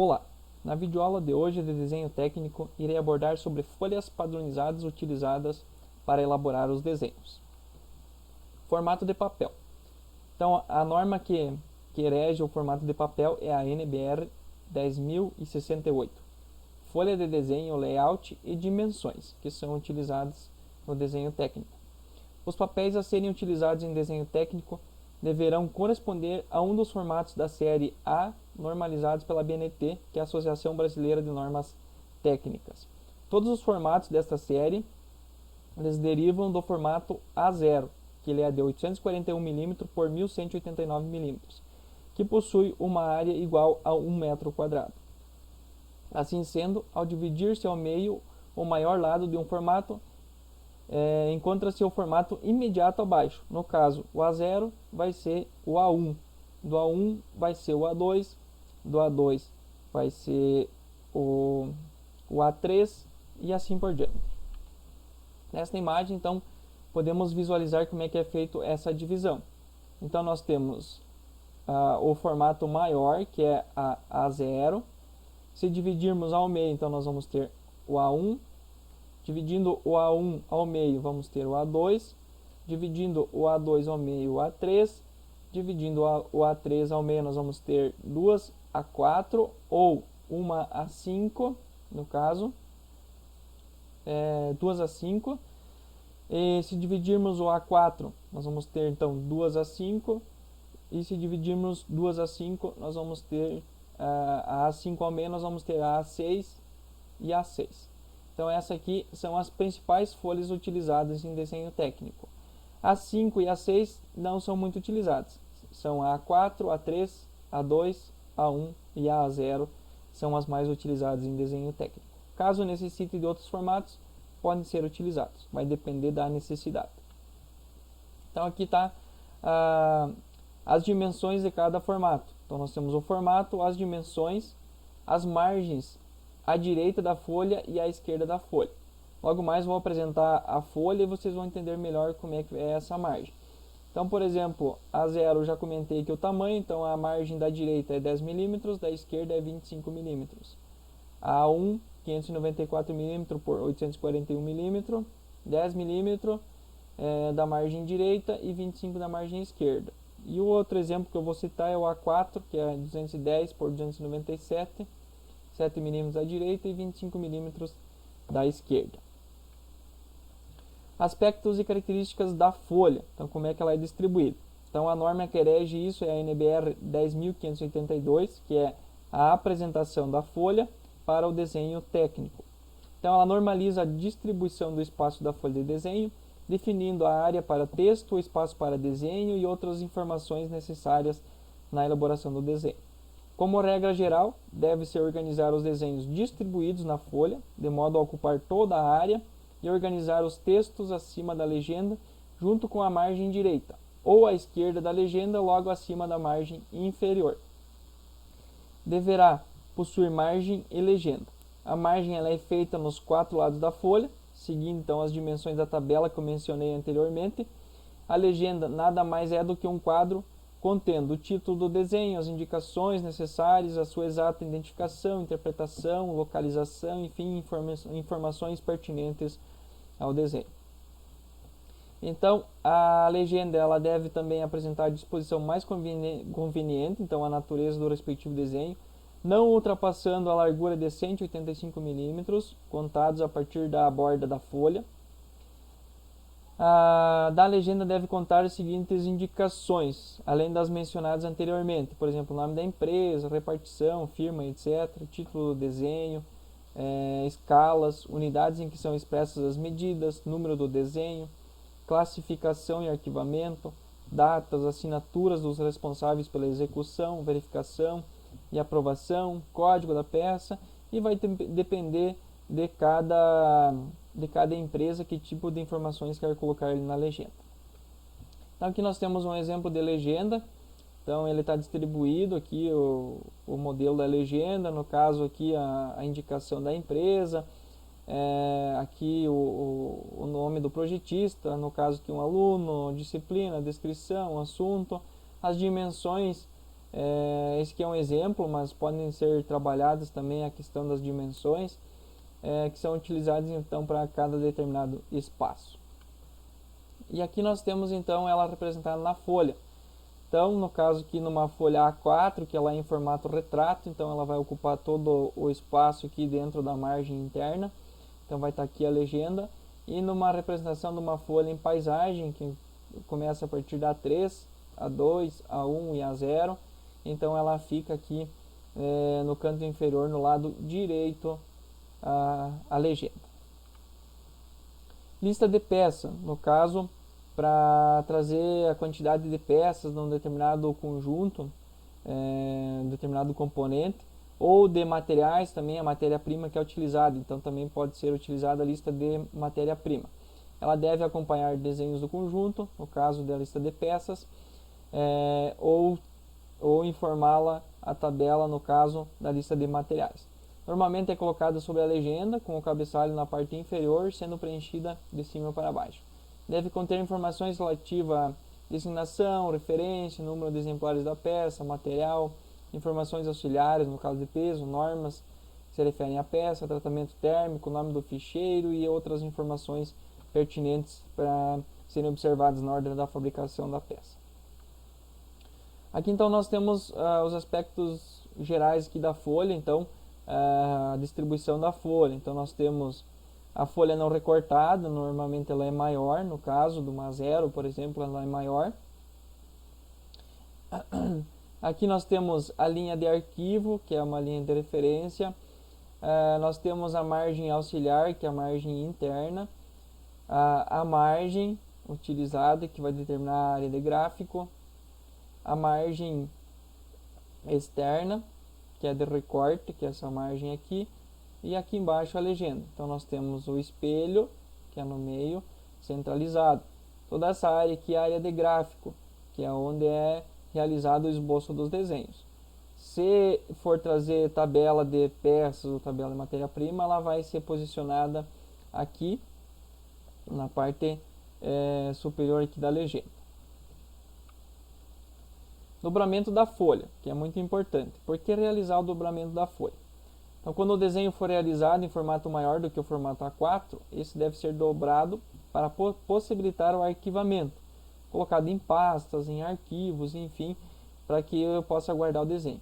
Olá! Na videoaula de hoje de desenho técnico, irei abordar sobre folhas padronizadas utilizadas para elaborar os desenhos. Formato de papel. Então, a norma que rege o formato de papel é a NBR 10.068. Folha de desenho, layout e dimensões, que são utilizadas no desenho técnico. Os papéis a serem utilizados em desenho técnico deverão corresponder a um dos formatos da série A normalizados pela ABNT, que é a Associação Brasileira de Normas Técnicas. Todos os formatos desta série eles derivam do formato A0, que ele é de 841 mm por 1189 mm, que possui uma área igual a 1 metro quadrado. Assim sendo, ao dividir-se ao meio o maior lado de um formato, encontra-se o formato imediato abaixo. No caso, o A0 vai ser o A1, do A1 vai ser o A2, do A2 vai ser o A3 e assim por diante. Nesta imagem, então, podemos visualizar como é que é feito essa divisão. Então, nós temos o formato maior, que é a A0. Se dividirmos ao meio, então, nós vamos ter o A1. Dividindo o A1 ao meio, vamos ter o A2. Dividindo o A2 ao meio, o A3. Dividindo o A3 ao meio, nós vamos ter 2 A4 ou 1 A5, no caso. 2 A5. E se dividirmos o A4, nós vamos ter então 2 A5. E se dividirmos 2 A5, nós vamos ter a A5 ao meio, nós vamos ter a A6 e a A6. Então, essas aqui são as principais folhas utilizadas em desenho técnico. A5 e A6 não são muito utilizadas. São a A4, A3, A2, A1 e a A0 são as mais utilizadas em desenho técnico. Caso necessite de outros formatos, podem ser utilizados. Vai depender da necessidade. Então, aqui está as dimensões de cada formato. Então, nós temos o formato, as dimensões, as margens à direita da folha e à esquerda da folha. Logo mais vou apresentar a folha e vocês vão entender melhor como é que é essa margem. Então, por exemplo, A0 eu já comentei que o tamanho, então a margem da direita é 10 mm, da esquerda é 25 mm. A A1, 594 mm por 841 mm, 10 mm da margem direita e 25 da margem esquerda. E o outro exemplo que eu vou citar é o A4, que é 210 por 297, 7 mm da direita e 25 mm da esquerda. Aspectos e características da folha. Então, como é que ela é distribuída? Então, a norma que rege isso é a NBR 10.582, que é a apresentação da folha para o desenho técnico. Então, ela normaliza a distribuição do espaço da folha de desenho, definindo a área para texto, o espaço para desenho e outras informações necessárias na elaboração do desenho. Como regra geral, deve-se organizar os desenhos distribuídos na folha, de modo a ocupar toda a área, e organizar os textos acima da legenda, junto com a margem direita, ou à esquerda da legenda, logo acima da margem inferior. Deverá possuir margem e legenda. A margem ela é feita nos 4 lados da folha, seguindo então as dimensões da tabela que eu mencionei anteriormente. A legenda nada mais é do que um quadro contendo o título do desenho, as indicações necessárias, a sua exata identificação, interpretação, localização, enfim, informações pertinentes ao desenho. Então, a legenda ela deve também apresentar a disposição mais conveniente, então a natureza do respectivo desenho, não ultrapassando a largura de 185 mm, contados a partir da borda da folha. Da legenda deve contar as seguintes indicações, além das mencionadas anteriormente, por exemplo, o nome da empresa, repartição, firma, etc., título do desenho, escalas, unidades em que são expressas as medidas, número do desenho, classificação e arquivamento, datas, assinaturas dos responsáveis pela execução, verificação e aprovação, código da peça, e vai depender de cada empresa que tipo de informações quer colocar na legenda. Então, aqui nós temos um exemplo de legenda. Então, ele está distribuído aqui o modelo da legenda, no caso aqui a indicação da empresa, aqui o nome do projetista, no caso aqui um aluno, disciplina, descrição, assunto, as dimensões Esse aqui é um exemplo, mas podem ser trabalhadas também a questão das dimensões, que são utilizadas então para cada determinado espaço. E aqui nós temos então ela representada na folha. Então, no caso aqui numa folha A4, que ela é em formato retrato, então ela vai ocupar todo o espaço aqui dentro da margem interna. Então vai estar aqui a legenda. E numa representação de uma folha em paisagem, que começa a partir da A3, A2, A1 e A0, então ela fica aqui no canto inferior, no lado direito, a legenda. Lista de peça, no caso, para trazer a quantidade de peças de um determinado conjunto, determinado componente, ou de materiais também, a matéria-prima que é utilizada, então também pode ser utilizada a lista de matéria-prima. Ela deve acompanhar desenhos do conjunto, no caso da lista de peças, ou informá-la a tabela, no caso da lista de materiais. Normalmente é colocada sobre a legenda, com o cabeçalho na parte inferior, sendo preenchida de cima para baixo. Deve conter informações relativas à designação, referência, número de exemplares da peça, material, informações auxiliares, no caso de peso, normas que se referem à peça, tratamento térmico, nome do ficheiro e outras informações pertinentes para serem observadas na ordem da fabricação da peça. Aqui então nós temos os aspectos gerais aqui da folha, então a distribuição da folha. Então nós temos a folha não recortada, normalmente ela é maior, no caso do A0, por exemplo, ela é maior. Aqui nós temos a linha de arquivo, que é uma linha de referência. Nós temos a margem auxiliar, que é a margem interna. A margem utilizada, que vai determinar a área de gráfico. A margem externa, que é de recorte, que é essa margem aqui. E aqui embaixo a legenda. Então nós temos o espelho, que é no meio, centralizado. Toda essa área aqui é a área de gráfico, que é onde é realizado o esboço dos desenhos. Se for trazer tabela de peças ou tabela de matéria-prima, ela vai ser posicionada aqui na parte superior aqui da legenda. Dobramento da folha, que é muito importante. Por que realizar o dobramento da folha? Então, quando o desenho for realizado em formato maior do que o formato A4, esse deve ser dobrado para possibilitar o arquivamento, colocado em pastas, em arquivos, enfim, para que eu possa guardar o desenho.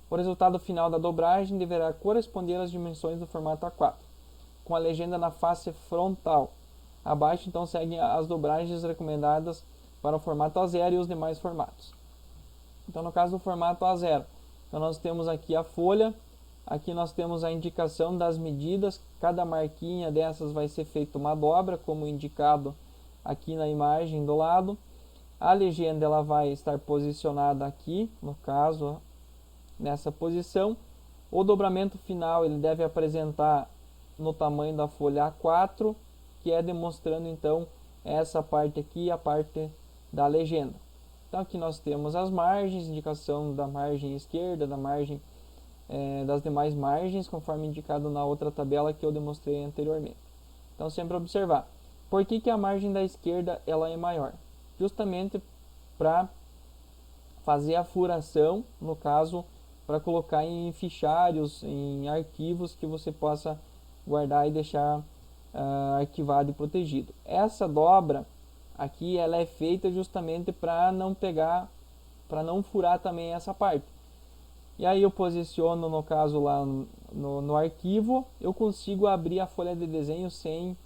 O resultado final da dobragem deverá corresponder às dimensões do formato A4, com a legenda na face frontal. Abaixo, então, seguem as dobragens recomendadas para o formato A0 e os demais formatos. Então, no caso do formato A0, então nós temos aqui a folha, aqui nós temos a indicação das medidas, cada marquinha dessas vai ser feita uma dobra, como indicado aqui na imagem do lado. A legenda ela vai estar posicionada aqui, no caso, nessa posição. O dobramento final ele deve apresentar no tamanho da folha A4, que é demonstrando então essa parte aqui, a parte da legenda. Então aqui nós temos as margens, indicação da margem esquerda, da margem das demais margens, conforme indicado na outra tabela que eu demonstrei anteriormente. Então sempre observar. Por que a margem da esquerda ela é maior? Justamente para fazer a furação, no caso, para colocar em fichários, em arquivos que você possa guardar e deixar arquivado e protegido. Essa dobra aqui ela é feita justamente para não pegar, para não furar também essa parte. E aí eu posiciono, no caso lá no arquivo, eu consigo abrir a folha de desenho sem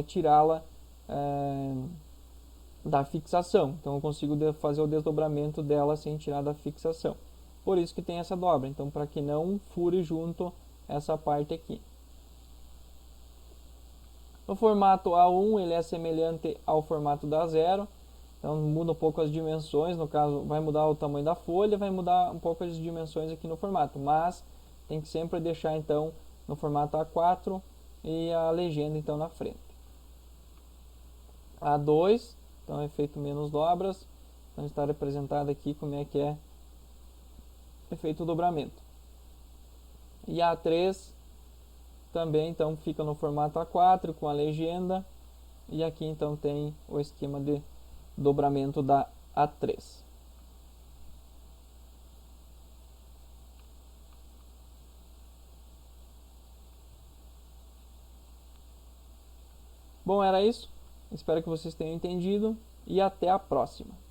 tirá-la da fixação. Então eu consigo fazer o desdobramento dela sem tirar da fixação. Por isso que tem essa dobra. Então para que não fure junto essa parte aqui. No formato A1 ele é semelhante ao formato da A0. Então muda um pouco as dimensões, no caso vai mudar o tamanho da folha, vai mudar um pouco as dimensões aqui no formato, mas tem que sempre deixar então no formato A4 e a legenda então na frente. A2, então é feito menos dobras, então está representado aqui como é que é feito o dobramento. E A3 também então fica no formato A4 com a legenda, e aqui então tem o esquema de dobramento da A3. Bom, era isso. Espero que vocês tenham entendido e até a próxima.